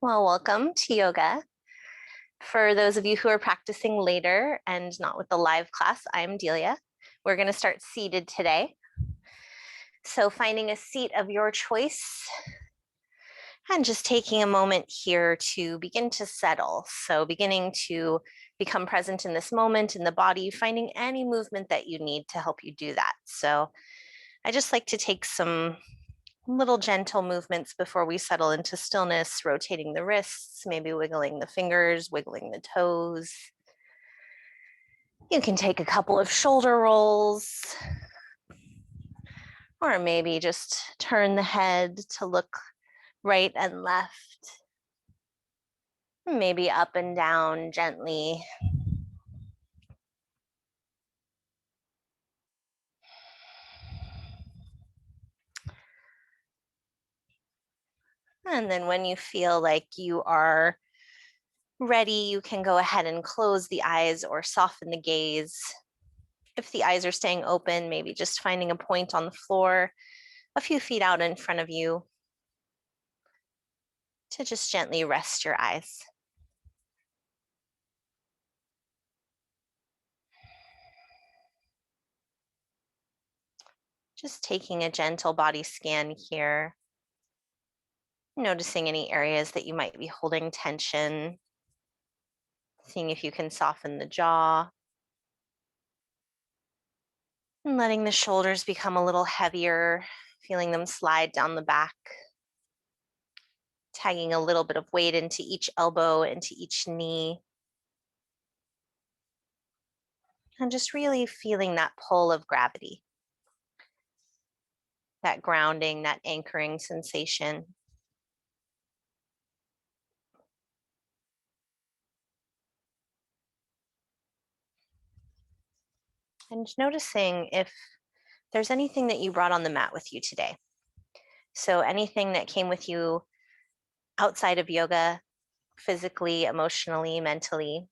Well, welcome to yoga. For those of you who are practicing later and not with the live class, I'm Delia. We're going to start seated today. So, finding a seat of your choice and just taking a moment here to begin to settle. So, beginning to become present in this moment in the body, finding any movement that you need to help you do that. So, I just like to take some little gentle movements before we settle into stillness, rotating the wrists, maybe wiggling the fingers, wiggling the toes. You can take a couple of shoulder rolls, or maybe just turn the head to look right and left, maybe up and down gently. And then when you feel like you are ready, you can go ahead and close the eyes or soften the gaze. If the eyes are staying open, maybe just finding a point on the floor a few feet out in front of you to just gently rest your eyes. Just taking a gentle body scan here, noticing any areas that you might be holding tension, seeing if you can soften the jaw, and letting the shoulders become a little heavier, feeling them slide down the back, tagging a little bit of weight into each elbow, into each knee, and just really feeling that pull of gravity, that grounding, that anchoring sensation. And noticing if there's anything that you brought on the mat with you today. So anything that came with you outside of yoga, physically, emotionally, mentally,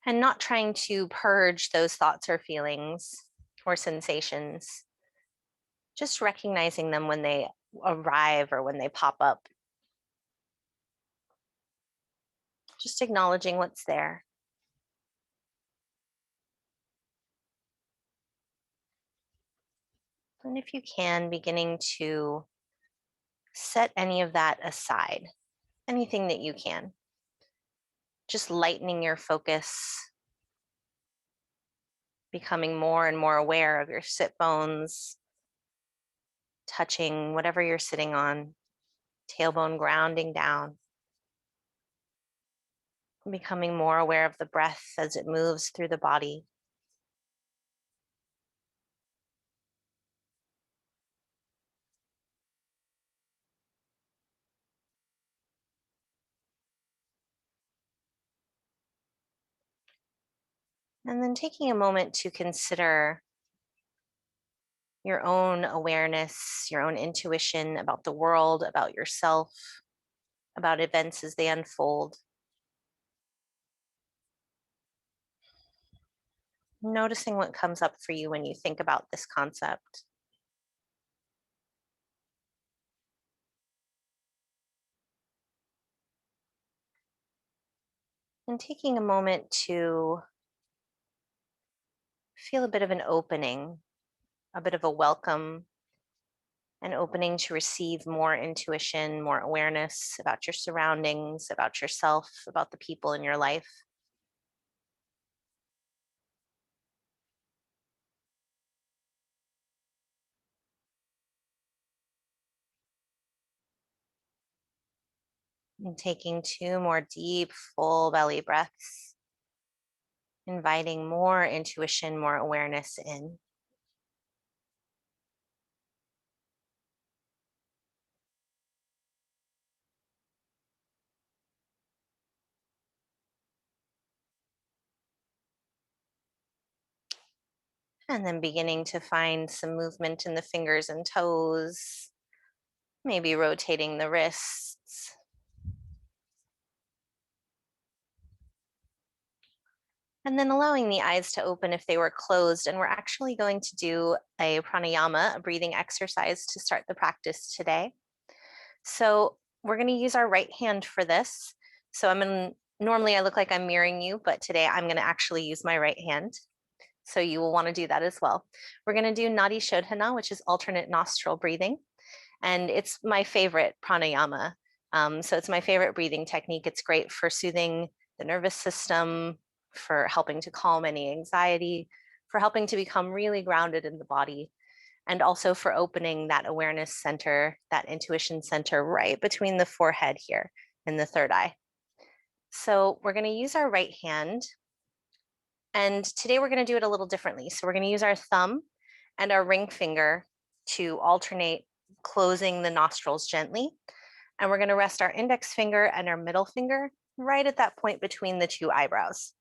and not trying to purge those thoughts or feelings or sensations, just recognizing them when they arrive or when they pop up. Just acknowledging what's there. And if you can, beginning to set any of that aside, anything that you can. Just lightening your focus, becoming more and more aware of your sit bones, touching whatever you're sitting on, tailbone grounding down, becoming more aware of the breath as it moves through the body. And then taking a moment to consider your own awareness, your own intuition about the world, about yourself, about events as they unfold. Noticing what comes up for you when you think about this concept. And taking a moment to feel a bit of an opening, a bit of a welcome, an opening to receive more intuition, more awareness about your surroundings, about yourself, about the people in your life. And taking 2 more deep, full belly breaths, inviting more intuition, more awareness in. And then beginning to find some movement in the fingers and toes, maybe rotating the wrists. And then allowing the eyes to open if they were closed. And we're actually going to do a pranayama, a breathing exercise to start the practice today. So we're going to use our right hand for this. So normally I look like I'm mirroring you, but today I'm going to actually use my right hand. So you will want to do that as well. We're going to do Nadi Shodhana, which is alternate nostril breathing. And it's my favorite pranayama. So it's my favorite breathing technique. It's great for soothing the nervous system, for helping to calm any anxiety, for helping to become really grounded in the body, and also for opening that awareness center, that intuition center right between the forehead here and the third eye. So we're going to use our right hand. And today we're going to do it a little differently. So we're going to use our thumb and our ring finger to alternate closing the nostrils gently. And we're going to rest our index finger and our middle finger right at that point between the two eyebrows.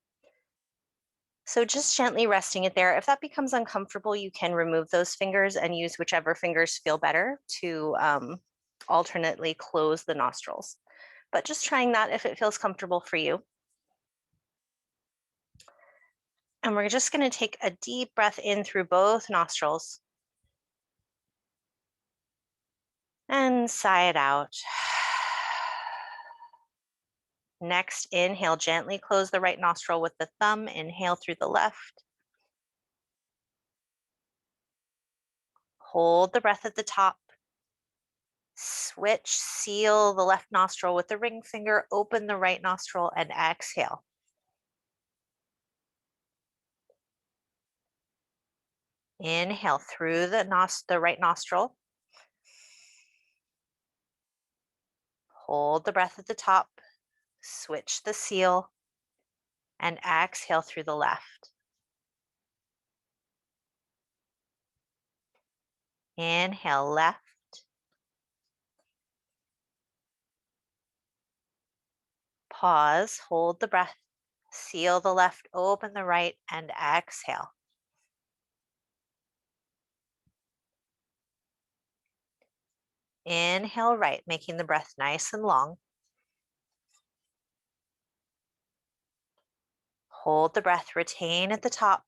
So just gently resting it there. If that becomes uncomfortable, you can remove those fingers and use whichever fingers feel better to alternately close the nostrils. But just trying that if it feels comfortable for you. And we're just going to take a deep breath in through both nostrils. And sigh it out. Next, inhale, gently close the right nostril with the thumb. Inhale through the left. Hold the breath at the top. Switch, seal the left nostril with the ring finger, open the right nostril, and exhale. Inhale through the right nostril. Hold the breath at the top. Switch the seal, and exhale through the left. Inhale left. Pause, hold the breath, seal the left, open the right, and exhale. Inhale right, making the breath nice and long. Hold the breath, retain at the top,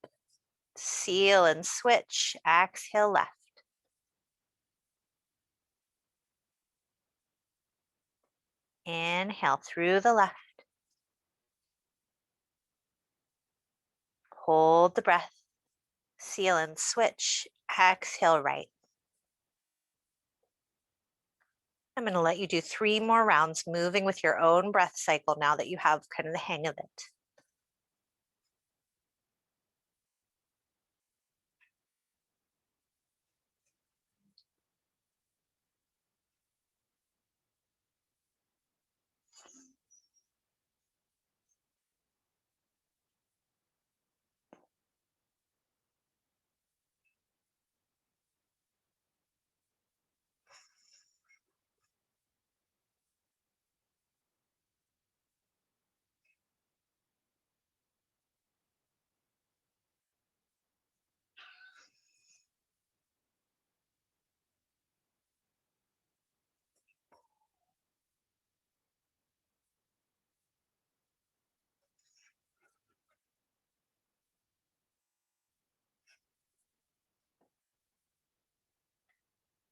seal and switch, exhale left. Inhale through the left. Hold the breath, seal and switch, exhale right. I'm going to let you do 3 more rounds, moving with your own breath cycle now that you have kind of the hang of it.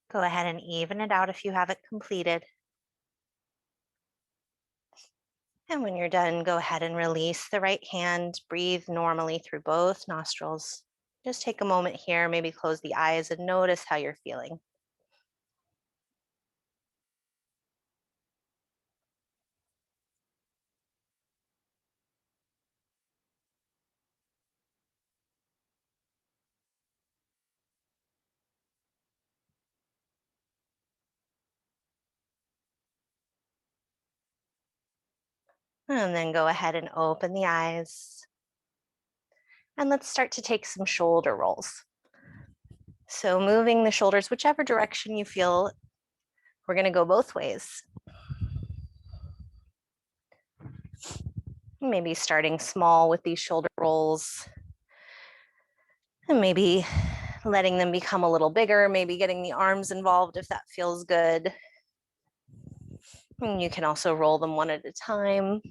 Go ahead and even it out if you have it completed. And when you're done, go ahead and release the right hand. Breathe normally through both nostrils. Just take a moment here, maybe close the eyes and notice how you're feeling. And then go ahead and open the eyes. And let's start to take some shoulder rolls. So moving the shoulders, whichever direction you feel, we're going to go both ways. Maybe starting small with these shoulder rolls. And maybe letting them become a little bigger, maybe getting the arms involved if that feels good. And you can also roll them one at a time.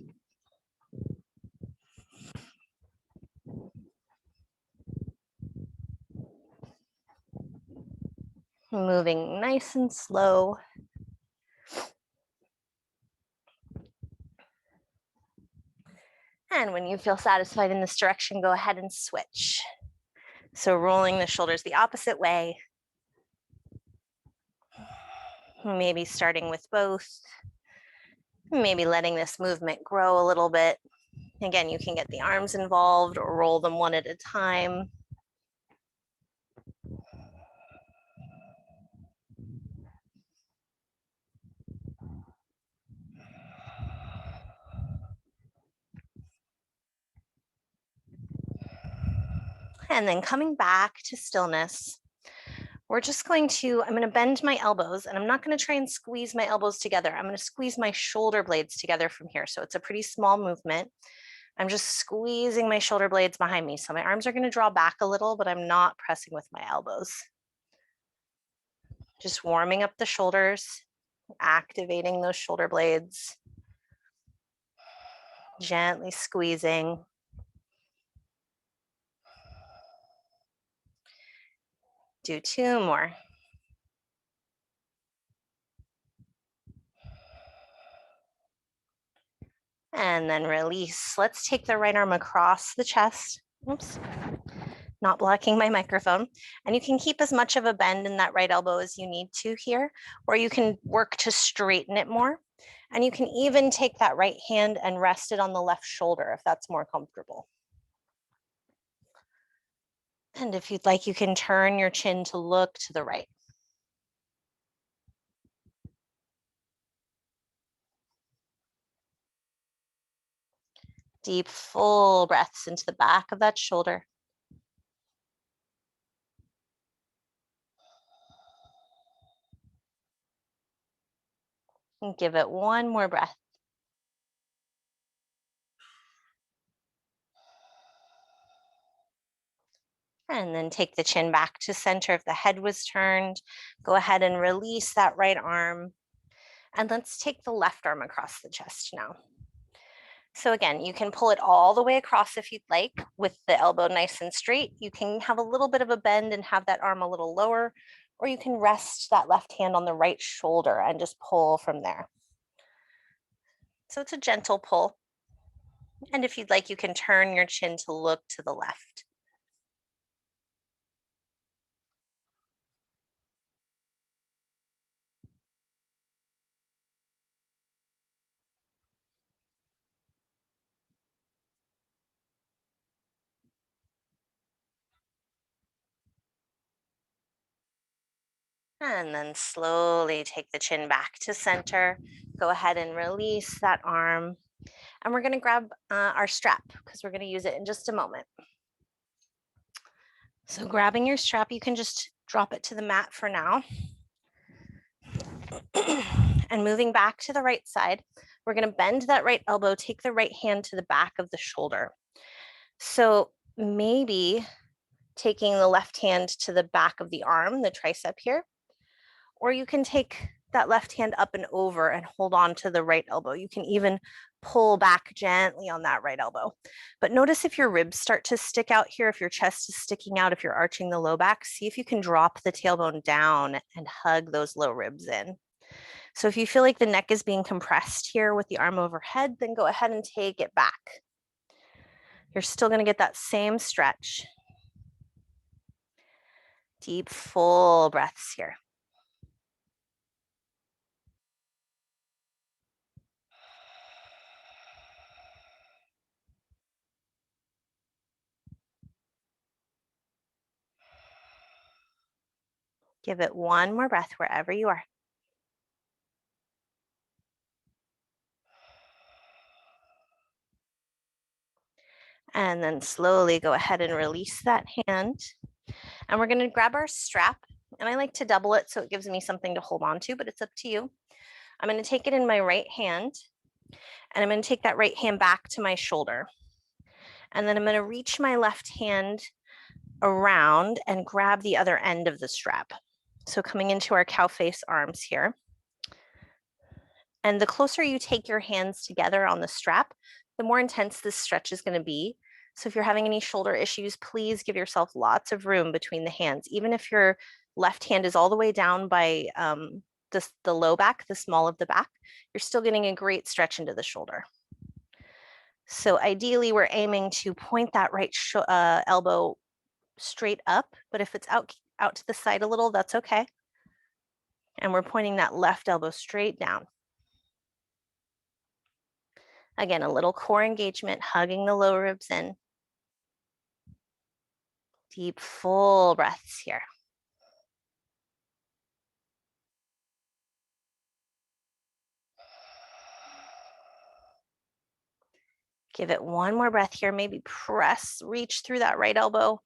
Moving nice and slow. And when you feel satisfied in this direction, go ahead and switch. So rolling the shoulders the opposite way. Maybe starting with both. Maybe letting this movement grow a little bit. Again, you can get the arms involved or roll them one at a time. And then coming back to stillness, I'm going to bend my elbows, and I'm not going to try and squeeze my elbows together. I'm going to squeeze my shoulder blades together from here. So it's a pretty small movement. I'm just squeezing my shoulder blades behind me. So my arms are going to draw back a little, but I'm not pressing with my elbows. Just warming up the shoulders, activating those shoulder blades, gently squeezing. Do 2 more. And then release. Let's take the right arm across the chest. Oops, not blocking my microphone. And you can keep as much of a bend in that right elbow as you need to here, or you can work to straighten it more. And you can even take that right hand and rest it on the left shoulder if that's more comfortable. And if you'd like, you can turn your chin to look to the right. Deep, full breaths into the back of that shoulder. And give it 1 more breath. And then take the chin back to center if the head was turned. Go ahead and release that right arm. And let's take the left arm across the chest now. So again, you can pull it all the way across if you'd like, with the elbow nice and straight. You can have a little bit of a bend and have that arm a little lower, or you can rest that left hand on the right shoulder and just pull from there. So it's a gentle pull. And if you'd like, you can turn your chin to look to the left. And then slowly take the chin back to center. Go ahead and release that arm. And we're going to grab our strap because we're going to use it in just a moment. So grabbing your strap, you can just drop it to the mat for now. And moving back to the right side, we're going to bend that right elbow, take the right hand to the back of the shoulder. So maybe taking the left hand to the back of the arm, the tricep here, or you can take that left hand up and over and hold on to the right elbow. You can even pull back gently on that right elbow. But notice if your ribs start to stick out here, if your chest is sticking out, if you're arching the low back, see if you can drop the tailbone down and hug those low ribs in. So if you feel like the neck is being compressed here with the arm overhead, then go ahead and take it back. You're still going to get that same stretch. Deep, full breaths here. Give it 1 more breath wherever you are. And then slowly go ahead and release that hand. And we're going to grab our strap. And I like to double it so it gives me something to hold on to, but it's up to you. I'm going to take it in my right hand. And I'm going to take that right hand back to my shoulder. And then I'm going to reach my left hand around and grab the other end of the strap. So coming into our cow face arms here. And the closer you take your hands together on the strap, the more intense this stretch is going to be. So if you're having any shoulder issues, please give yourself lots of room between the hands. Even if your left hand is all the way down by the low back, the small of the back, you're still getting a great stretch into the shoulder. So ideally, we're aiming to point that right elbow straight up, but if it's out to the side a little, that's okay. And we're pointing that left elbow straight down. Again, a little core engagement, hugging the lower ribs in. Deep, full breaths here. Give it one more breath here. Maybe reach through that right elbow.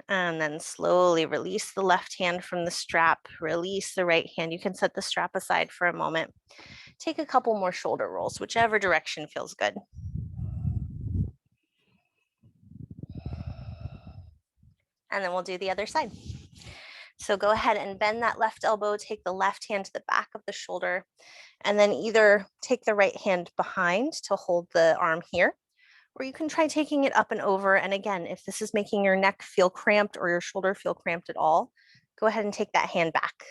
And then slowly release the left hand from the strap, release the right hand. You can set the strap aside for a moment. Take a couple more shoulder rolls, whichever direction feels good. And then we'll do the other side. So go ahead and bend that left elbow, take the left hand to the back of the shoulder, and then either take the right hand behind to hold the arm here, or you can try taking it up and over. And again, if this is making your neck feel cramped or your shoulder feel cramped at all, go ahead and take that hand back.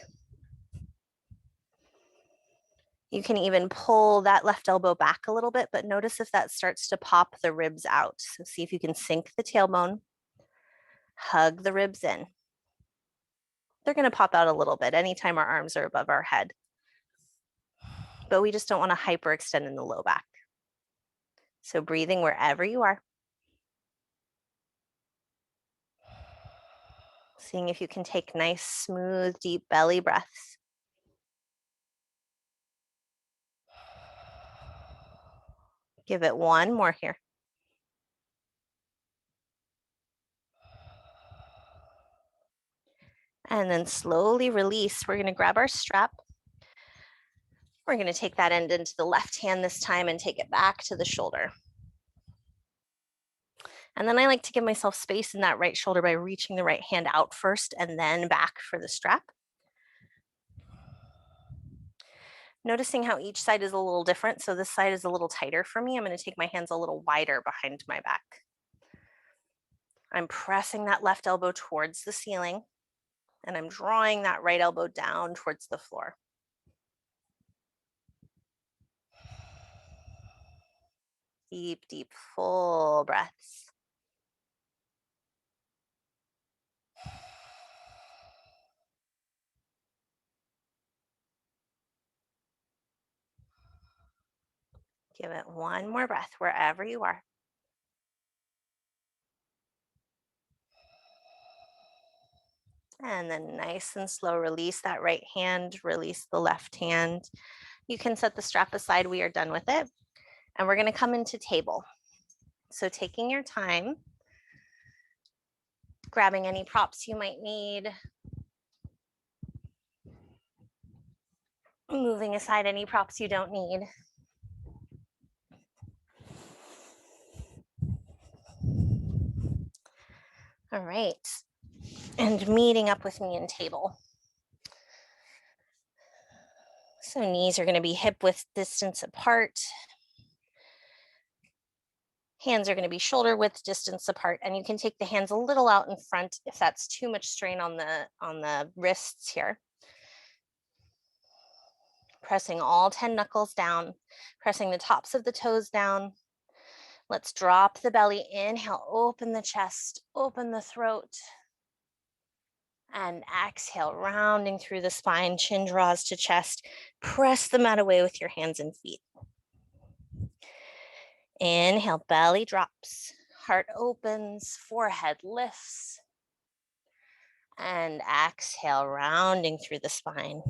You can even pull that left elbow back a little bit, but notice if that starts to pop the ribs out. So see if you can sink the tailbone, hug the ribs in. They're going to pop out a little bit anytime our arms are above our head, but we just don't want to hyperextend in the low back. So breathing wherever you are. Seeing if you can take nice, smooth, deep belly breaths. Give it one more here. And then slowly release. We're going to grab our strap. We're going to take that end into the left hand this time and take it back to the shoulder. And then I like to give myself space in that right shoulder by reaching the right hand out first and then back for the strap. Noticing how each side is a little different. So this side is a little tighter for me. I'm going to take my hands a little wider behind my back. I'm pressing that left elbow towards the ceiling, and I'm drawing that right elbow down towards the floor. Deep, deep, full breaths. Give it one more breath wherever you are. And then nice and slow, release that right hand, release the left hand. You can set the strap aside. We are done with it. And we're going to come into table. So taking your time, grabbing any props you might need, moving aside any props you don't need. All right. And meeting up with me in table. So knees are going to be hip width distance apart. Hands are going to be shoulder width distance apart, and you can take the hands a little out in front if that's too much strain on the wrists here. Pressing all 10 knuckles down, pressing the tops of the toes down. Let's drop the belly. Inhale, open the chest, open the throat. And exhale, rounding through the spine, chin draws to chest. Press the mat away with your hands and feet. Inhale, belly drops, heart opens, forehead lifts. And exhale, rounding through the spine.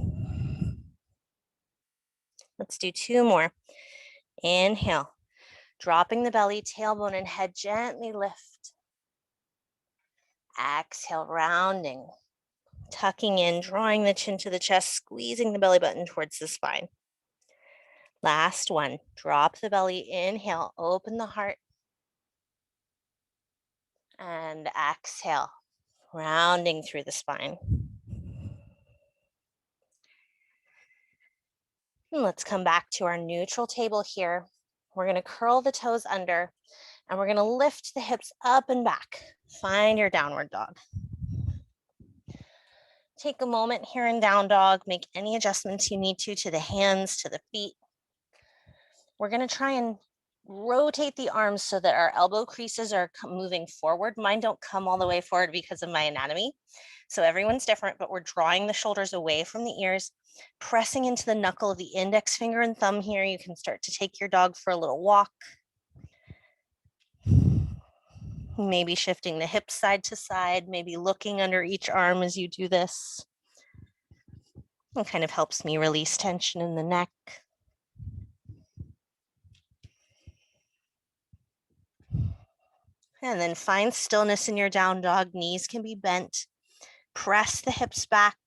Let's do two more. Inhale, dropping the belly, tailbone and head gently lift. Exhale, rounding, tucking in, drawing the chin to the chest, squeezing the belly button towards the spine. Last one, drop the belly, inhale, open the heart. And exhale, rounding through the spine. And let's come back to our neutral table here. We're going to curl the toes under, and we're going to lift the hips up and back. Find your downward dog. Take a moment here in down dog. Make any adjustments you need to the hands, to the feet. We're going to try and rotate the arms so that our elbow creases are moving forward. Mine don't come all the way forward because of my anatomy. So everyone's different, but we're drawing the shoulders away from the ears, pressing into the knuckle of the index finger and thumb here. You can start to take your dog for a little walk. Maybe shifting the hips side to side, maybe looking under each arm as you do this. It kind of helps me release tension in the neck. And then find stillness in your down dog. Knees can be bent. Press the hips back.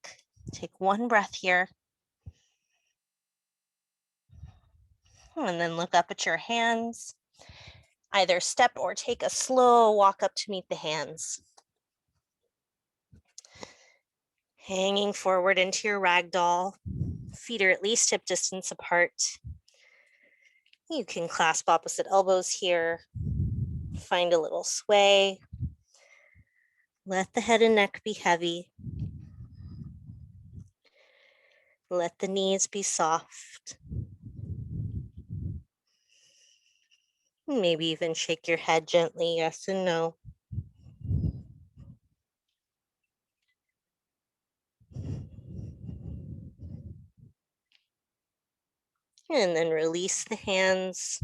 Take one breath here. And then look up at your hands. Either step or take a slow walk up to meet the hands. Hanging forward into your ragdoll. Feet are at least hip distance apart. You can clasp opposite elbows here. Find a little sway. Let the head and neck be heavy. Let the knees be soft. Maybe even shake your head gently, yes and no. And then release the hands.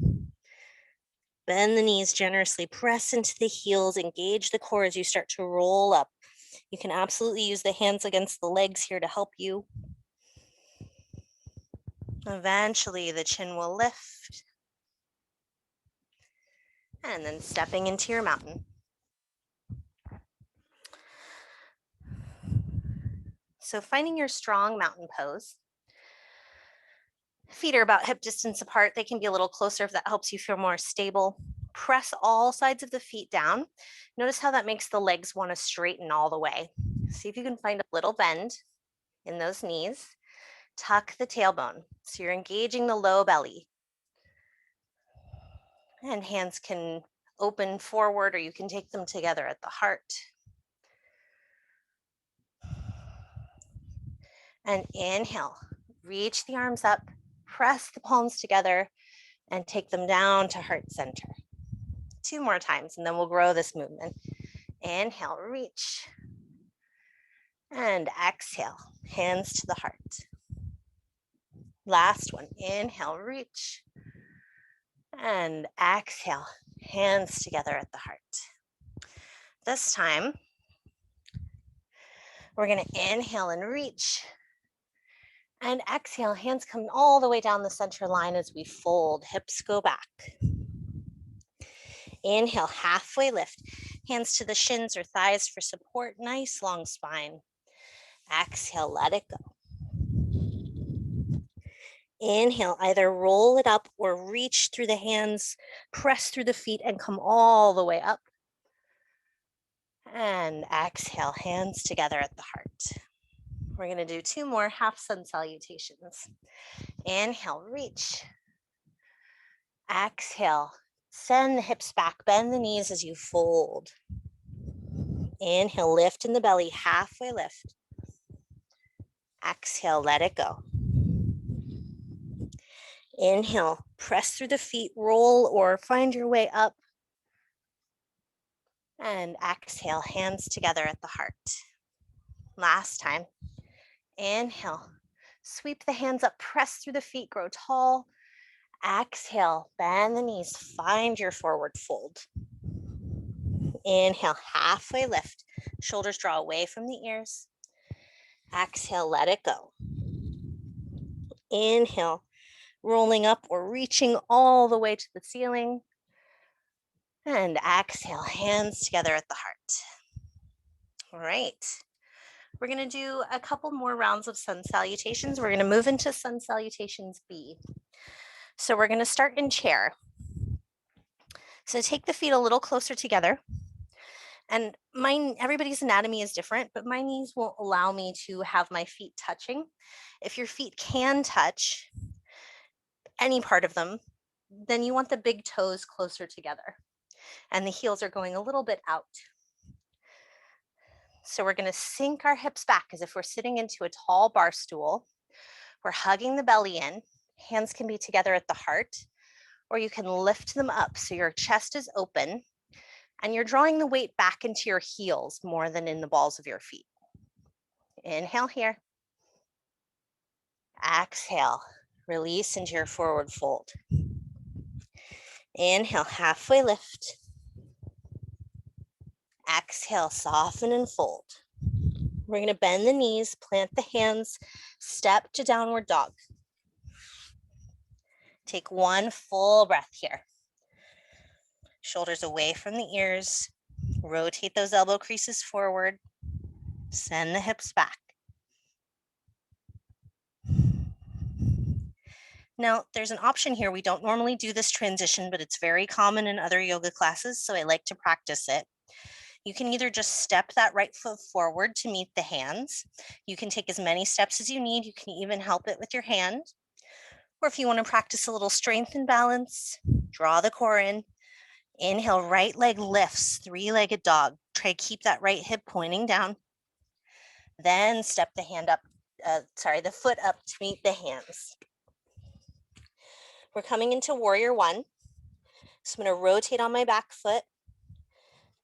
Bend the knees generously, press into the heels, engage the core as you start to roll up. You can absolutely use the hands against the legs here to help you. Eventually, the chin will lift. And then stepping into your mountain. So finding your strong mountain pose. Feet are about hip distance apart. They can be a little closer if that helps you feel more stable. Press all sides of the feet down. Notice how that makes the legs want to straighten all the way. See if you can find a little bend in those knees. Tuck the tailbone. So you're engaging the low belly. And hands can open forward or you can take them together at the heart. And inhale, reach the arms up, press the palms together and take them down to heart center. 2 more times and then we'll grow this movement. Inhale, reach. And exhale, hands to the heart. Last one, inhale, reach. And exhale, hands together at the heart. This time, we're going to inhale and reach. And exhale, hands come all the way down the center line as we fold, hips go back. Inhale, halfway lift, hands to the shins or thighs for support, nice long spine. Exhale, let it go. Inhale, either roll it up or reach through the hands, press through the feet and come all the way up. And exhale, hands together at the heart. We're going to do 2 more half sun salutations. Inhale, reach. Exhale, send the hips back, bend the knees as you fold. Inhale, lift in the belly, halfway lift. Exhale, let it go. Inhale, press through the feet, roll or find your way up. And exhale, hands together at the heart. Last time. Inhale, sweep the hands up, press through the feet, grow tall. Exhale, bend the knees, find your forward fold. Inhale, halfway lift, shoulders draw away from the ears. Exhale, let it go. Inhale, rolling up or reaching all the way to the ceiling. And exhale, hands together at the heart. All right. We're going to do a couple more rounds of sun salutations. We're going to move into sun salutations B. So we're going to start in chair. So take the feet a little closer together. And everybody's anatomy is different, but my knees won't allow me to have my feet touching. If your feet can touch any part of them, then you want the big toes closer together. And the heels are going a little bit out. So we're going to sink our hips back as if we're sitting into a tall bar stool. We're hugging the belly in. Hands can be together at the heart. or you can lift them up so your chest is open and you're drawing the weight back into your heels more than in the balls of your feet. Inhale here. Exhale, release into your forward fold. Inhale, halfway lift. Exhale, soften and fold. We're going to bend the knees, plant the hands, step to downward dog. Take one full breath here. Shoulders away from the ears. Rotate those elbow creases forward. Send the hips back. Now, there's an option here. We don't normally do this transition, but it's very common in other yoga classes, so I like to practice it. You can either just step that right foot forward to meet the hands. You can take as many steps as you need. You can even help it with your hand. Or if you want to practice a little strength and balance, draw the core in. Inhale, right leg lifts, three-legged dog. Try to keep that right hip pointing down. Then step the the foot up to meet the hands. We're coming into warrior one. So I'm going to rotate on my back foot.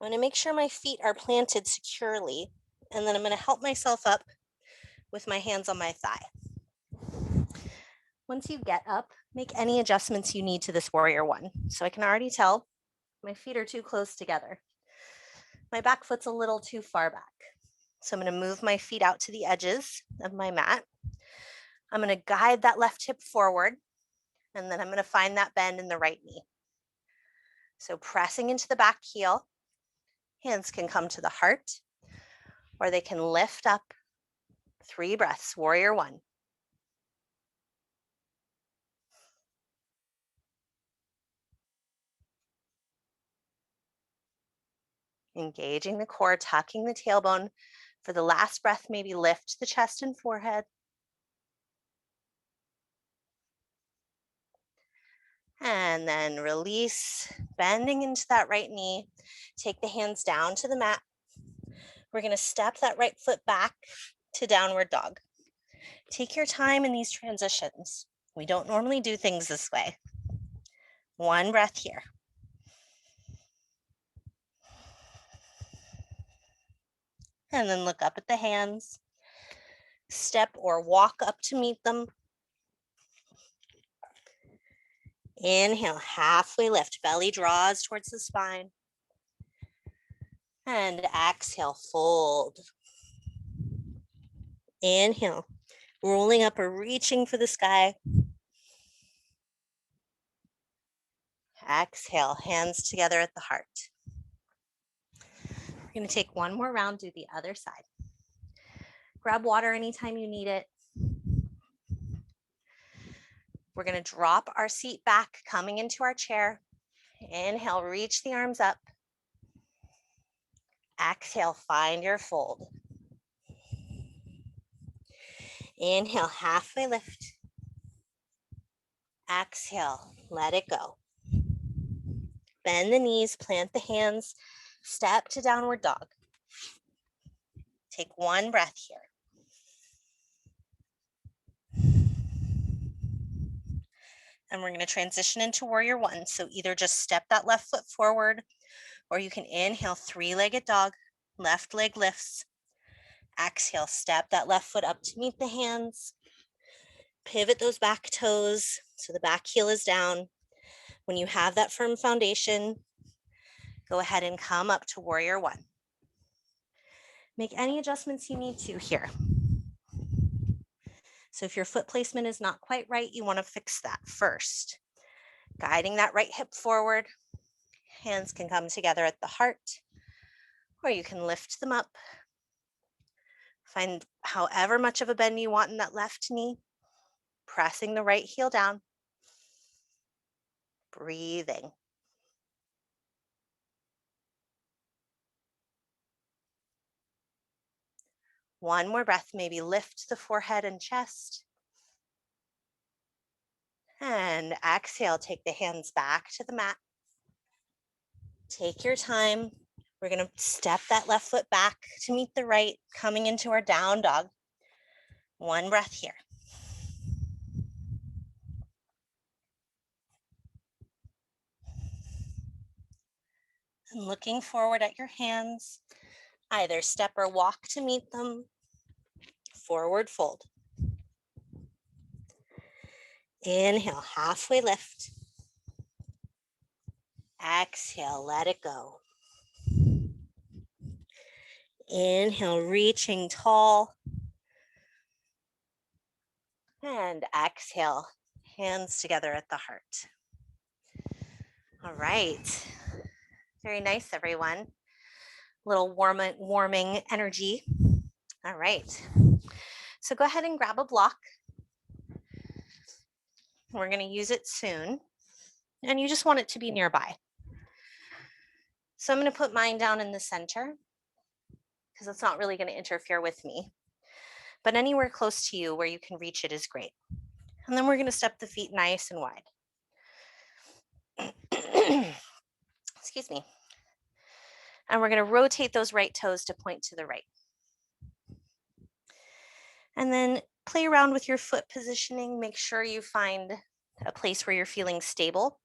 I'm going to make sure my feet are planted securely, and then I'm going to help myself up with my hands on my thigh. Once you get up, make any adjustments you need to this warrior one. So I can already tell my feet are too close together. My back foot's a little too far back. So I'm going to move my feet out to the edges of my mat. I'm going to guide that left hip forward, and then I'm going to find that bend in the right knee. So pressing into the back heel, hands can come to the heart, or they can lift up. 3 breaths, warrior one. Engaging the core, tucking the tailbone. For the last breath, maybe lift the chest and forehead. And then release, bending into that right knee. Take the hands down to the mat. We're going to step that right foot back to downward dog. Take your time in these transitions. We don't normally do things this way. 1 breath here. And then look up at the hands. Step or walk up to meet them. Inhale, halfway lift. Belly draws towards the spine. And exhale, fold. Inhale, rolling up or reaching for the sky. Exhale, hands together at the heart. We're going to take one more round, do the other side. Grab water anytime you need it. We're going to drop our seat back, coming into our chair. Inhale, reach the arms up. Exhale, find your fold. Inhale, halfway lift. Exhale, let it go. Bend the knees, plant the hands, step to downward dog. Take 1 breath here. And we're going to transition into warrior one. So either just step that left foot forward, or you can inhale, 3-legged dog, left leg lifts. Exhale, step that left foot up to meet the hands. Pivot those back toes so the back heel is down. When you have that firm foundation, go ahead and come up to warrior one. Make any adjustments you need to here. So if your foot placement is not quite right, you want to fix that first. Guiding that right hip forward. Hands can come together at the heart, or you can lift them up. Find however much of a bend you want in that left knee. Pressing the right heel down. Breathing. One more breath, maybe lift the forehead and chest. And exhale, take the hands back to the mat. Take your time. We're going to step that left foot back to meet the right, coming into our down dog. 1 breath here. And looking forward at your hands, either step or walk to meet them. Forward fold. Inhale, halfway lift. Exhale, let it go. Inhale, reaching tall. And exhale, hands together at the heart. All right. Very nice, everyone. Little warming energy. All right. So go ahead and grab a block. We're going to use it soon. And you just want it to be nearby. So I'm going to put mine down in the center because it's not really going to interfere with me. But anywhere close to you where you can reach it is great. And then we're going to step the feet nice and wide. Excuse me. And we're going to rotate those right toes to point to the right. And then play around with your foot positioning. Make sure you find a place where you're feeling stable.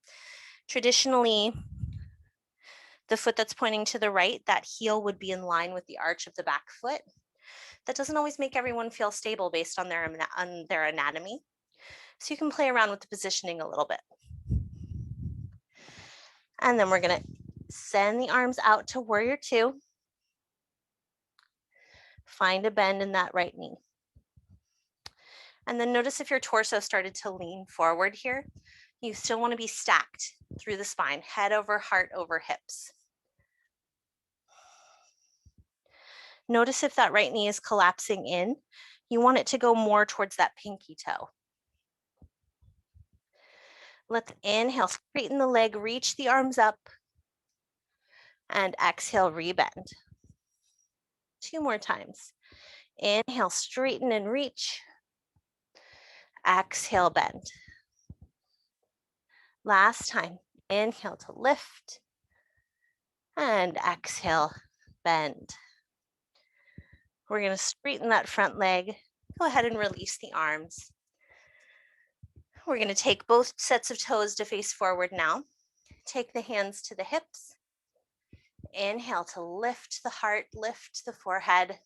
Traditionally, the foot that's pointing to the right, that heel would be in line with the arch of the back foot. That doesn't always make everyone feel stable based on their anatomy. So you can play around with the positioning a little bit. And then we're going to send the arms out to warrior two. Find a bend in that right knee. And then notice if your torso started to lean forward here, you still want to be stacked through the spine, head over heart over hips. Notice if that right knee is collapsing in, you want it to go more towards that pinky toe. Let's inhale, straighten the leg, reach the arms up, and exhale, rebend. 2 more times. Inhale, straighten and reach. Exhale, bend. Last time. Inhale to lift. And exhale, bend. We're going to straighten that front leg. Go ahead and release the arms. We're going to take both sets of toes to face forward now. Take the hands to the hips. Inhale to lift the heart, lift the forehead.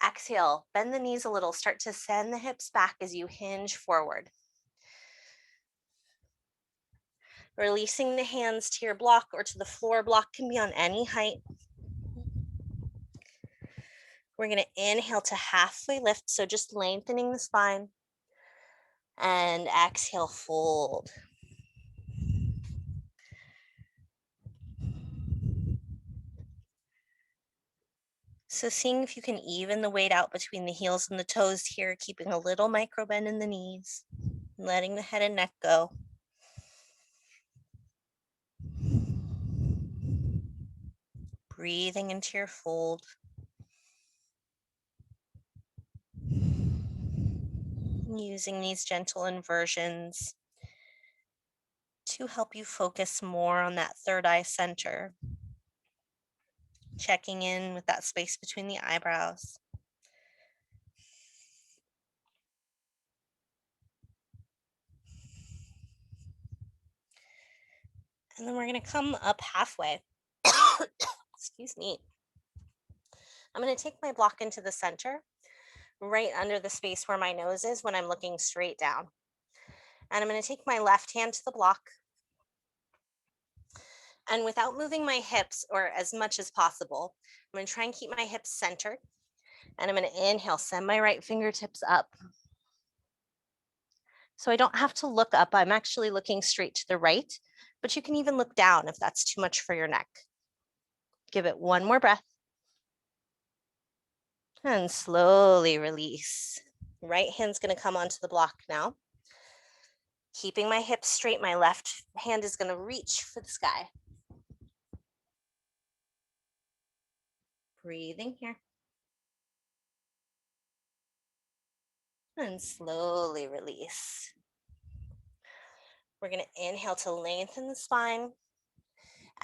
Exhale, bend the knees a little. Start to send the hips back as you hinge forward. Releasing the hands to your block or to the floor. Block can be on any height. We're going to inhale to halfway lift, so just lengthening the spine. And exhale, fold. So seeing if you can even the weight out between the heels and the toes here, keeping a little micro bend in the knees, letting the head and neck go. Breathing into your fold. Using these gentle inversions to help you focus more on that third eye center. Checking in with that space between the eyebrows. And then we're going to come up halfway. Excuse me. I'm going to take my block into the center, right under the space where my nose is when I'm looking straight down. And I'm going to take my left hand to the block. And without moving my hips, or as much as possible, I'm going to try and keep my hips centered. And I'm going to inhale, send my right fingertips up. So I don't have to look up. I'm actually looking straight to the right, but you can even look down if that's too much for your neck. Give it one more breath. And slowly release. Right hand's going to come onto the block now. Keeping my hips straight, my left hand is going to reach for the sky. Breathing here. And slowly release. We're going to inhale to lengthen the spine.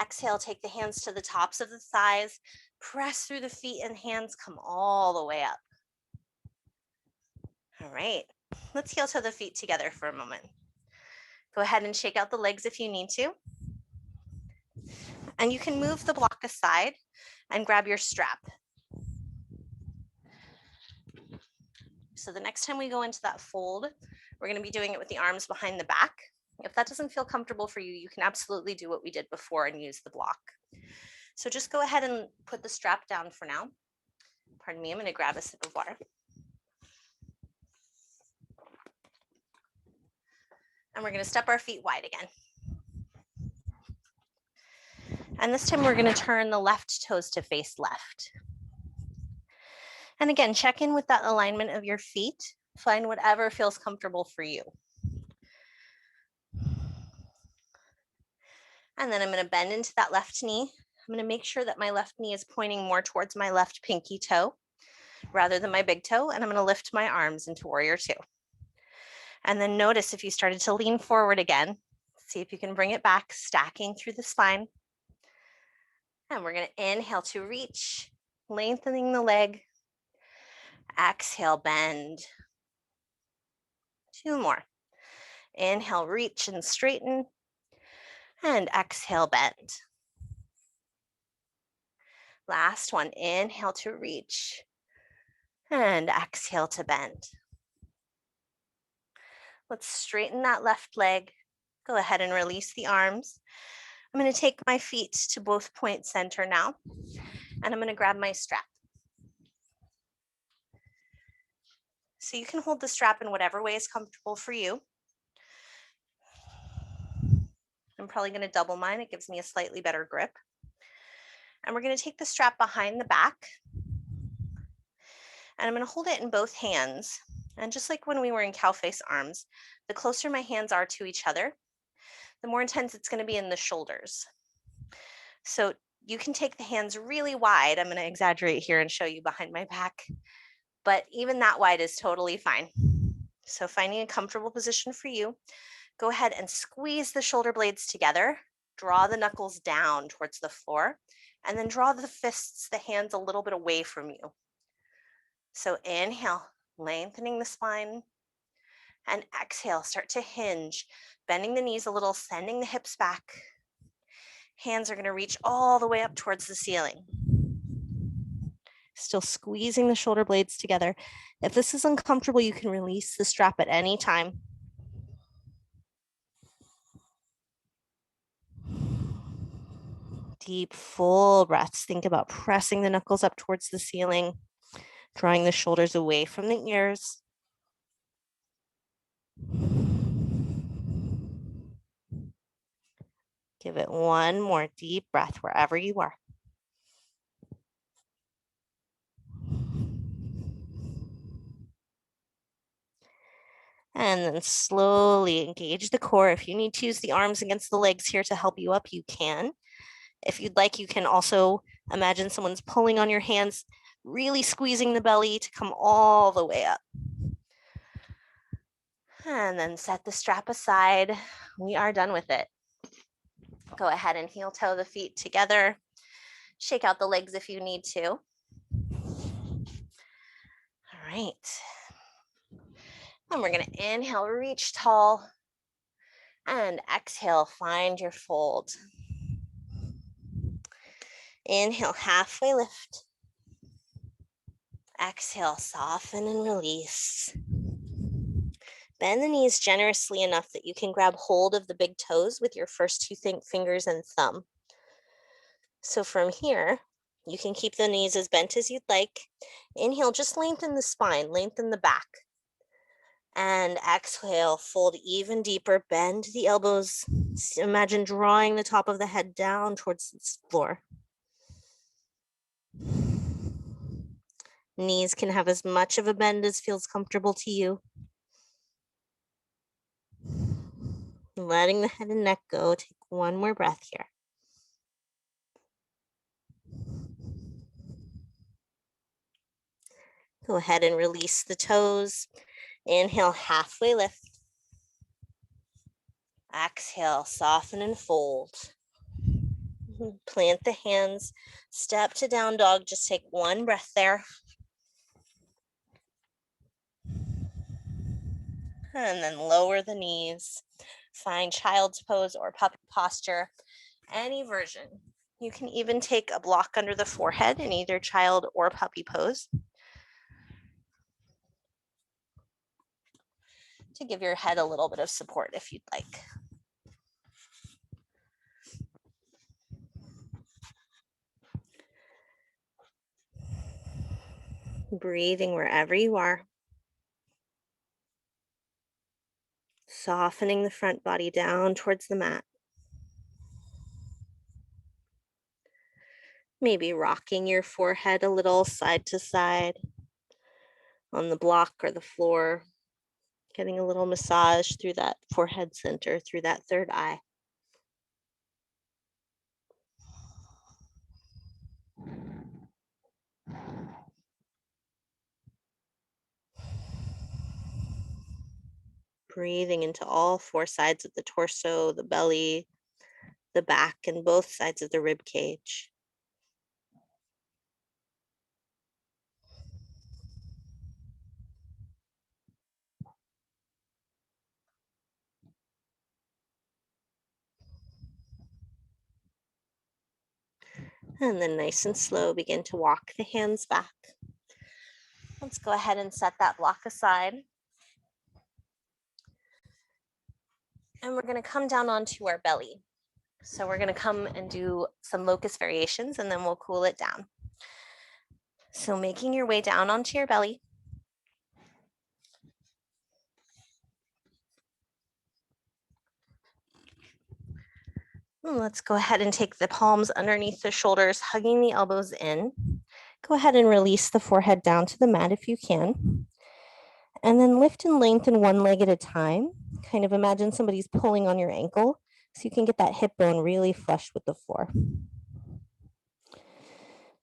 Exhale, take the hands to the tops of the thighs. Press through the feet and hands come all the way up. All right, let's heel toe the feet together for a moment. Go ahead and shake out the legs if you need to. And you can move the block aside and grab your strap. So the next time we go into that fold, we're going to be doing it with the arms behind the back. If that doesn't feel comfortable for you, you can absolutely do what we did before and use the block. So just go ahead and put the strap down for now. Pardon me, I'm going to grab a sip of water. And we're going to step our feet wide again. And this time we're going to turn the left toes to face left. And again, check in with that alignment of your feet. Find whatever feels comfortable for you. And then I'm going to bend into that left knee. I'm going to make sure that my left knee is pointing more towards my left pinky toe rather than my big toe. And I'm going to lift my arms into warrior two. And then notice if you started to lean forward again, see if you can bring it back, stacking through the spine. And we're going to inhale to reach, lengthening the leg. Exhale, bend. Two more. Inhale, reach and straighten. And exhale, bend. Last one, inhale to reach. And exhale to bend. Let's straighten that left leg. Go ahead and release the arms. I'm going to take my feet to both point center now. And I'm going to grab my strap. So you can hold the strap in whatever way is comfortable for you. I'm probably going to double mine. It gives me a slightly better grip. And we're going to take the strap behind the back. And I'm going to hold it in both hands. And just like when we were in cow face arms, the closer my hands are to each other, the more intense it's going to be in the shoulders. So you can take the hands really wide. I'm going to exaggerate here and show you behind my back. But even that wide is totally fine. So finding a comfortable position for you, go ahead and squeeze the shoulder blades together, draw the knuckles down towards the floor, and then draw the fists, the hands a little bit away from you. So inhale, lengthening the spine, and exhale, start to hinge, bending the knees a little, sending the hips back. Hands are going to reach all the way up towards the ceiling. Still squeezing the shoulder blades together. If this is uncomfortable, you can release the strap at any time. Deep, full breaths. Think about pressing the knuckles up towards the ceiling, drawing the shoulders away from the ears. Give it one more deep breath wherever you are. And then slowly engage the core. If you need to use the arms against the legs here to help you up, you can. If you'd like, you can also imagine someone's pulling on your hands, really squeezing the belly to come all the way up. And then set the strap aside. We are done with it. Go ahead and heel toe the feet together. Shake out the legs if you need to. All right. And we're going to inhale, reach tall. And exhale, find your fold. Inhale, halfway lift. Exhale, soften and release. Bend the knees generously enough that you can grab hold of the big toes with your first two fingers and thumb. So from here, you can keep the knees as bent as you'd like. Inhale, just lengthen the spine, lengthen the back. And exhale, fold even deeper, bend the elbows. Imagine drawing the top of the head down towards the floor. Knees can have as much of a bend as feels comfortable to you. Letting the head and neck go. Take one more breath here. Go ahead and release the toes. Inhale, halfway lift. Exhale, soften and fold. Plant the hands, step to down dog. Just take one breath there. And then lower the knees. Find child's pose or puppy posture, any version. You can even take a block under the forehead in either child or puppy pose to give your head a little bit of support if you'd like. Breathing wherever you are. Softening the front body down towards the mat. Maybe rocking your forehead a little side to side on the block or the floor. Getting a little massage through that forehead center, through that third eye. Breathing into all four sides of the torso, the belly, the back, and both sides of the rib cage. And then nice and slow, begin to walk the hands back. Let's go ahead and set that block aside. And we're going to come down onto our belly. So we're going to come and do some locust variations, and then we'll cool it down. So making your way down onto your belly. Let's go ahead and take the palms underneath the shoulders, hugging the elbows in. Go ahead and release the forehead down to the mat if you can. And then lift and lengthen one leg at a time. Kind of imagine somebody's pulling on your ankle so you can get that hip bone really flush with the floor.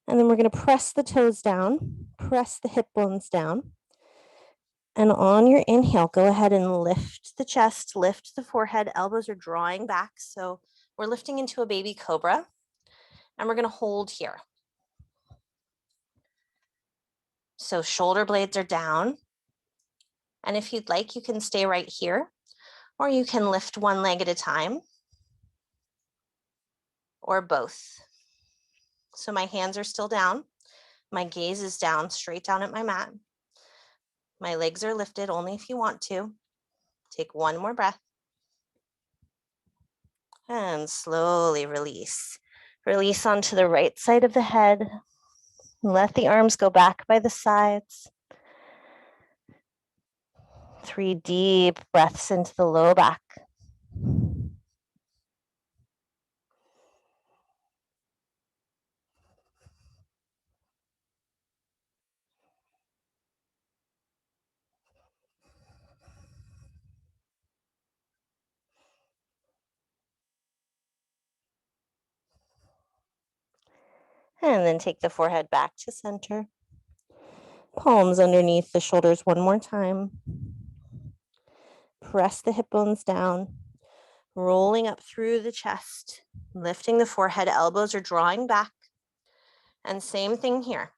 And then we're going to press the toes down, press the hip bones down. And on your inhale, go ahead and lift the chest, lift the forehead. Elbows are drawing back. So we're lifting into a baby cobra. And we're going to hold here. So shoulder blades are down. And if you'd like, you can stay right here, or you can lift one leg at a time, or both. So my hands are still down. My gaze is down, straight down at my mat. My legs are lifted only if you want to. Take one more breath. And slowly release. Release onto the right side of the head. Let the arms go back by the sides. 3 deep breaths into the low back. And then take the forehead back to center. Palms underneath the shoulders one more time. Press the hip bones down. Rolling up through the chest. Lifting the forehead. Elbows are drawing back. And same thing here.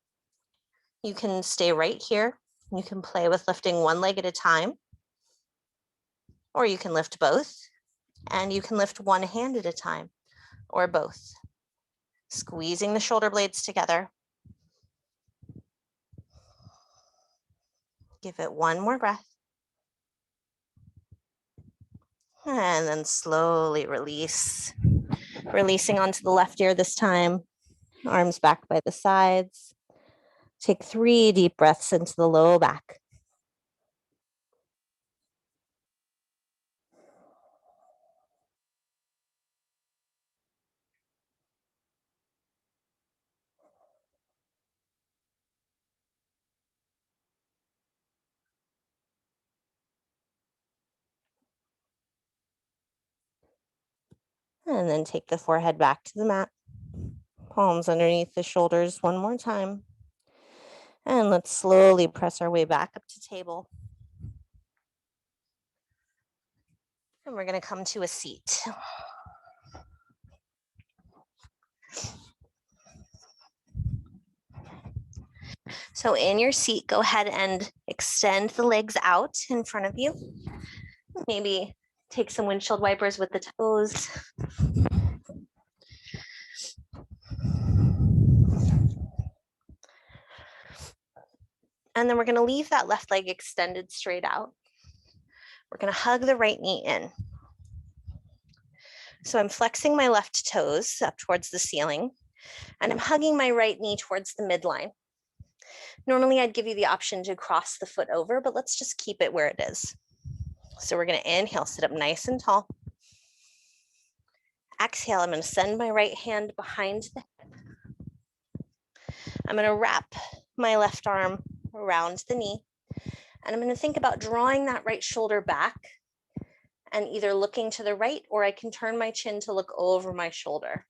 You can stay right here. You can play with lifting one leg at a time. Or you can lift both. And you can lift one hand at a time. Or both. Squeezing the shoulder blades together. Give it one more breath. And then slowly release. Releasing onto the left ear this time. Arms back by the sides. Take 3 deep breaths into the low back. And then take the forehead back to the mat. Palms underneath the shoulders one more time. And let's slowly press our way back up to table. And we're going to come to a seat. So in your seat, go ahead and extend the legs out in front of you. Maybe take some windshield wipers with the toes. And then we're gonna leave that left leg extended straight out. We're gonna hug the right knee in. So I'm flexing my left toes up towards the ceiling, and I'm hugging my right knee towards the midline. Normally I'd give you the option to cross the foot over, but let's just keep it where it is. So we're gonna inhale, sit up nice and tall. Exhale, I'm gonna send my right hand behind the hip. I'm gonna wrap my left arm around the knee, and I'm gonna think about drawing that right shoulder back and either looking to the right, or I can turn my chin to look over my shoulder.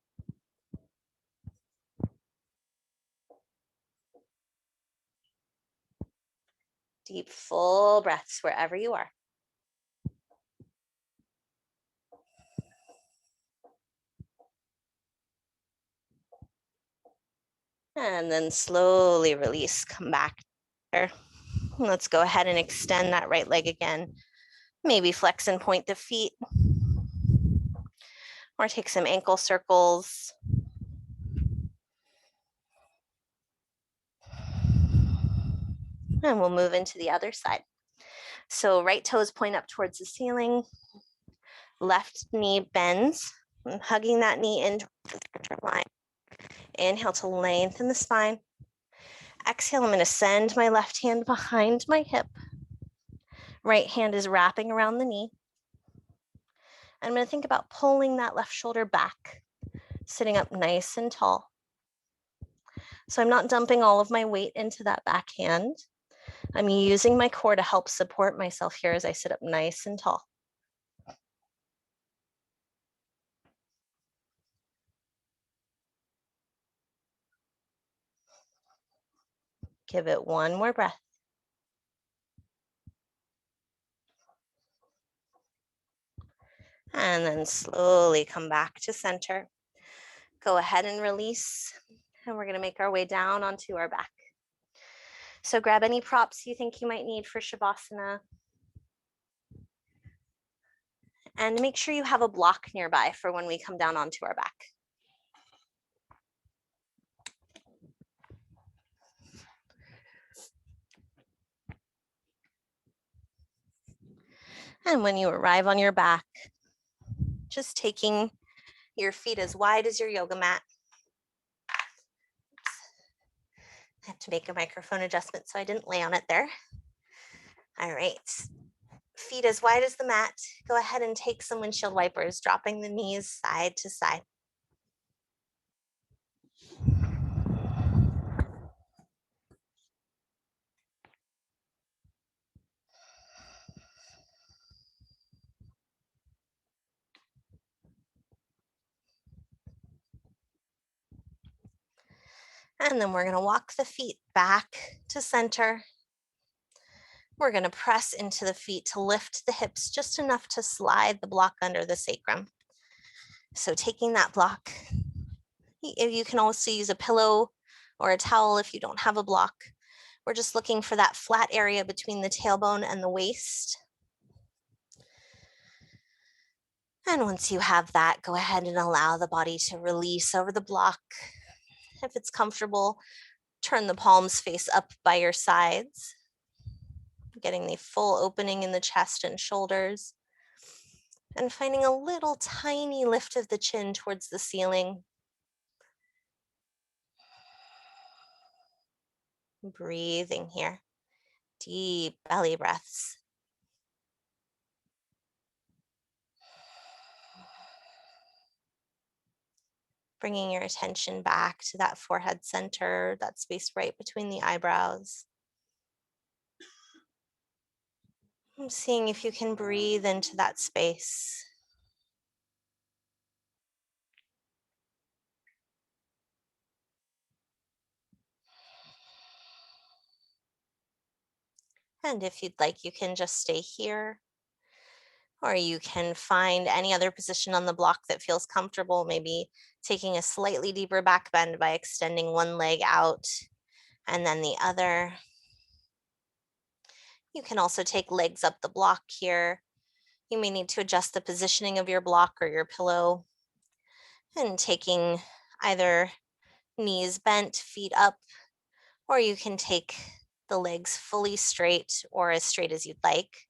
Deep, full breaths wherever you are. And then slowly release, come back. Let's go ahead and extend that right leg again. Maybe flex and point the feet, or take some ankle circles. And we'll move into the other side. So right toes point up towards the ceiling, left knee bends. I'm hugging that knee into the center line. Inhale to lengthen the spine. Exhale, I'm going to send my left hand behind my hip. Right hand is wrapping around the knee. I'm going to think about pulling that left shoulder back, sitting up nice and tall. So I'm not dumping all of my weight into that back hand. I'm using my core to help support myself here as I sit up nice and tall. Give it one more breath. And then slowly come back to center. Go ahead and release. And we're going to make our way down onto our back. So grab any props you think you might need for Shavasana. And make sure you have a block nearby for when we come down onto our back. And when you arrive on your back, just taking your feet as wide as your yoga mat. I have to make a microphone adjustment so I didn't lay on it there. All right, feet as wide as the mat. Go ahead and take some windshield wipers, dropping the knees side to side. And then we're going to walk the feet back to center. We're going to press into the feet to lift the hips just enough to slide the block under the sacrum. So taking that block, you can also use a pillow or a towel if you don't have a block. We're just looking for that flat area between the tailbone and the waist. And once you have that, go ahead and allow the body to release over the block. If it's comfortable, turn the palms face up by your sides, getting the full opening in the chest and shoulders, and finding a little tiny lift of the chin towards the ceiling. Breathing here, deep belly breaths. Bringing your attention back to that forehead center, that space right between the eyebrows. I'm seeing if you can breathe into that space. And if you'd like, you can just stay here, or you can find any other position on the block that feels comfortable, maybe taking a slightly deeper back bend by extending one leg out and then the other. You can also take legs up the block here. You may need to adjust the positioning of your block or your pillow, and taking either knees bent, feet up, or you can take the legs fully straight or as straight as you'd like.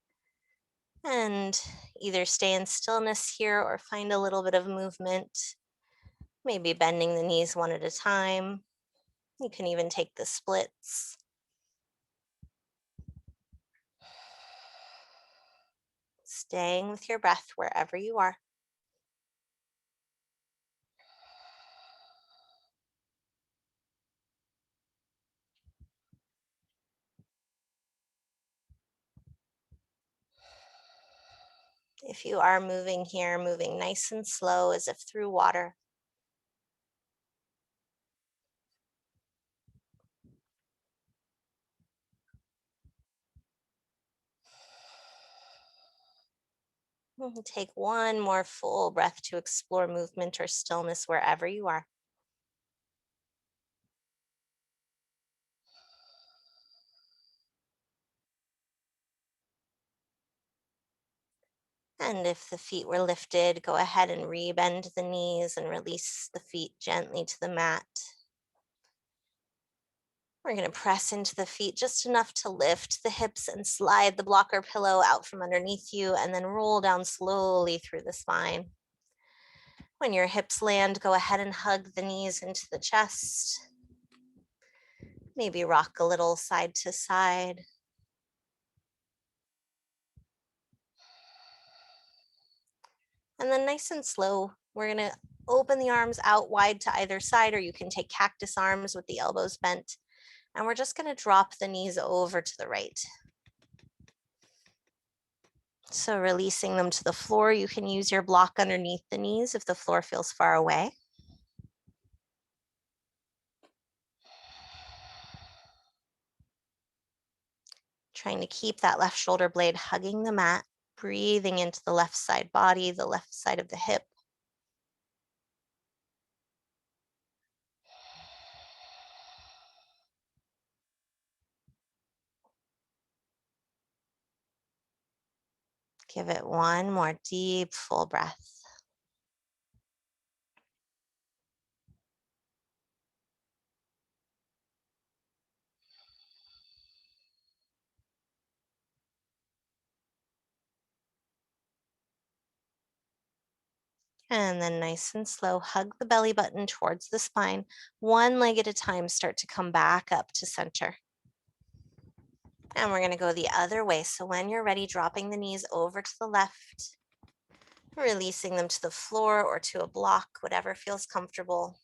And either stay in stillness here or find a little bit of movement, maybe bending the knees one at a time. You can even take the splits. Staying with your breath wherever you are. If you are moving here, moving nice and slow as if through water. And take one more full breath to explore movement or stillness wherever you are. And if the feet were lifted, go ahead and rebend the knees and release the feet gently to the mat. We're going to press into the feet just enough to lift the hips and slide the blocker pillow out from underneath you, and then roll down slowly through the spine. When your hips land, go ahead and hug the knees into the chest. Maybe rock a little side to side. And then nice and slow, we're going to open the arms out wide to either side, or you can take cactus arms with the elbows bent. And we're just going to drop the knees over to the right. So releasing them to the floor, you can use your block underneath the knees if the floor feels far away. Trying to keep that left shoulder blade hugging the mat, breathing into the left side body, the left side of the hip. Give it one more deep, full breath. And then nice and slow, hug the belly button towards the spine. One leg at a time, start to come back up to center. And we're going to go the other way. So when you're ready, dropping the knees over to the left, releasing them to the floor or to a block, whatever feels comfortable.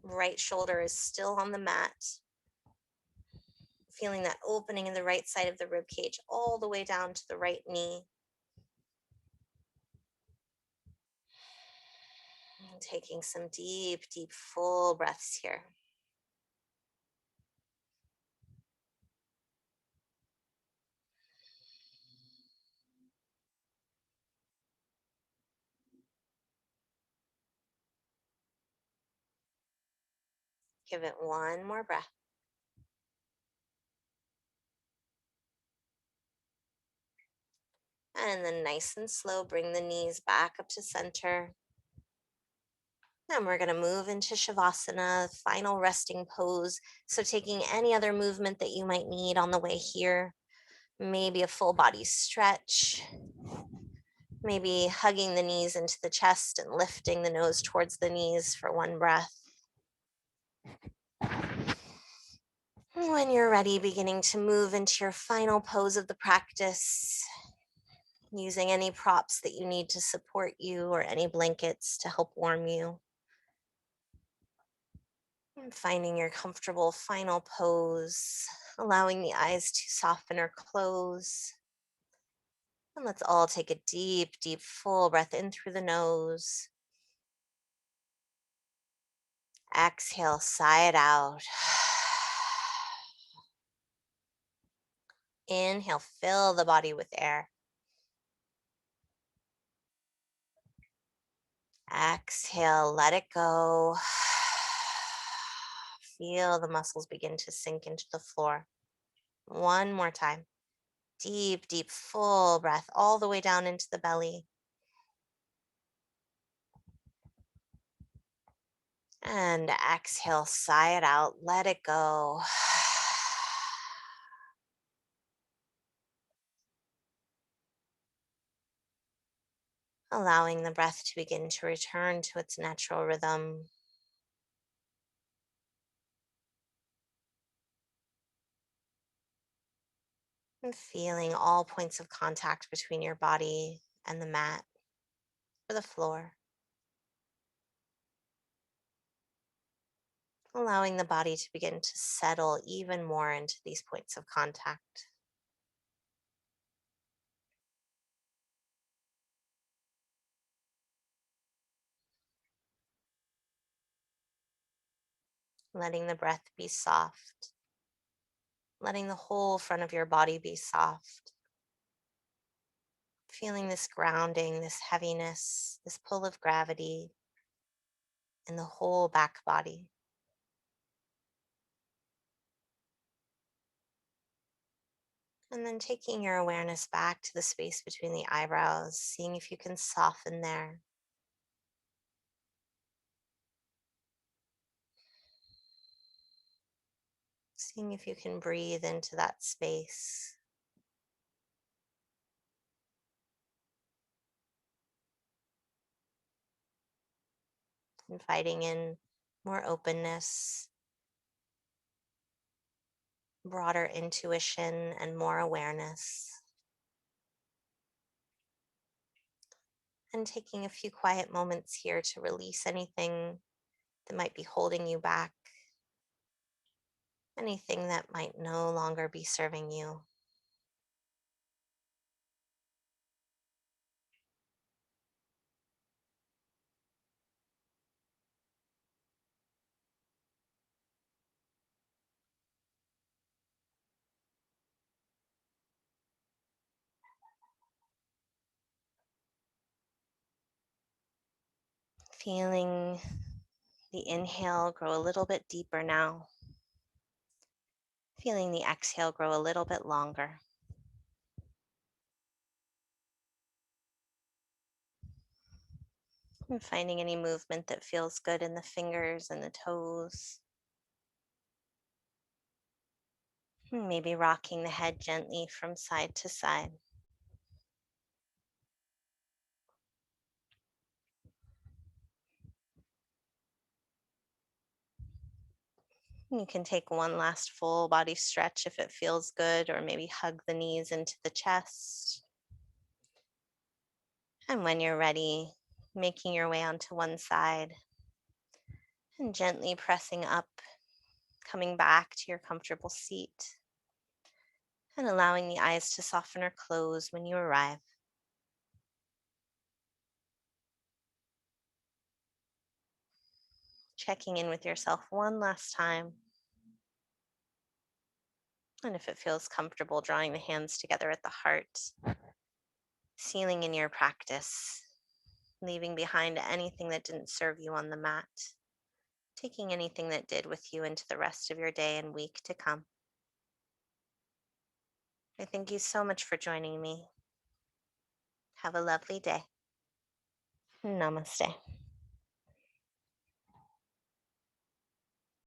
Right shoulder is still on the mat. Feeling that opening in the right side of the rib cage all the way down to the right knee. And taking some deep, deep, full breaths here. Give it one more breath. And then nice and slow, bring the knees back up to center. And we're going to move into Shavasana, final resting pose. So taking any other movement that you might need on the way here, maybe a full body stretch, maybe hugging the knees into the chest and lifting the nose towards the knees for one breath. When you're ready, beginning to move into your final pose of the practice, using any props that you need to support you or any blankets to help warm you. And finding your comfortable final pose, allowing the eyes to soften or close. And let's all take a deep, deep, full breath in through the nose. Exhale, sigh it out. Inhale, fill the body with air. Exhale, let it go. Feel the muscles begin to sink into the floor. One more time. Deep, deep, full breath all the way down into the belly. And exhale, sigh it out, let it go. Allowing the breath to begin to return to its natural rhythm. And feeling all points of contact between your body and the mat or the floor. Allowing the body to begin to settle even more into these points of contact. Letting the breath be soft. Letting the whole front of your body be soft. Feeling this grounding, this heaviness, this pull of gravity in the whole back body. And then taking your awareness back to the space between the eyebrows, seeing if you can soften there. Seeing if you can breathe into that space. Inviting in more openness, broader intuition, and more awareness. And taking a few quiet moments here to release anything that might be holding you back, anything that might no longer be serving you. Feeling the inhale grow a little bit deeper now. Feeling the exhale grow a little bit longer. And finding any movement that feels good in the fingers and the toes. Maybe rocking the head gently from side to side. You can take one last full body stretch if it feels good, or maybe hug the knees into the chest. And when you're ready, making your way onto one side and gently pressing up, coming back to your comfortable seat and allowing the eyes to soften or close when you arrive. Checking in with yourself one last time. And if it feels comfortable, drawing the hands together at the heart, sealing in your practice, leaving behind anything that didn't serve you on the mat, taking anything that did with you into the rest of your day and week to come. I thank you so much for joining me. Have a lovely day. Namaste.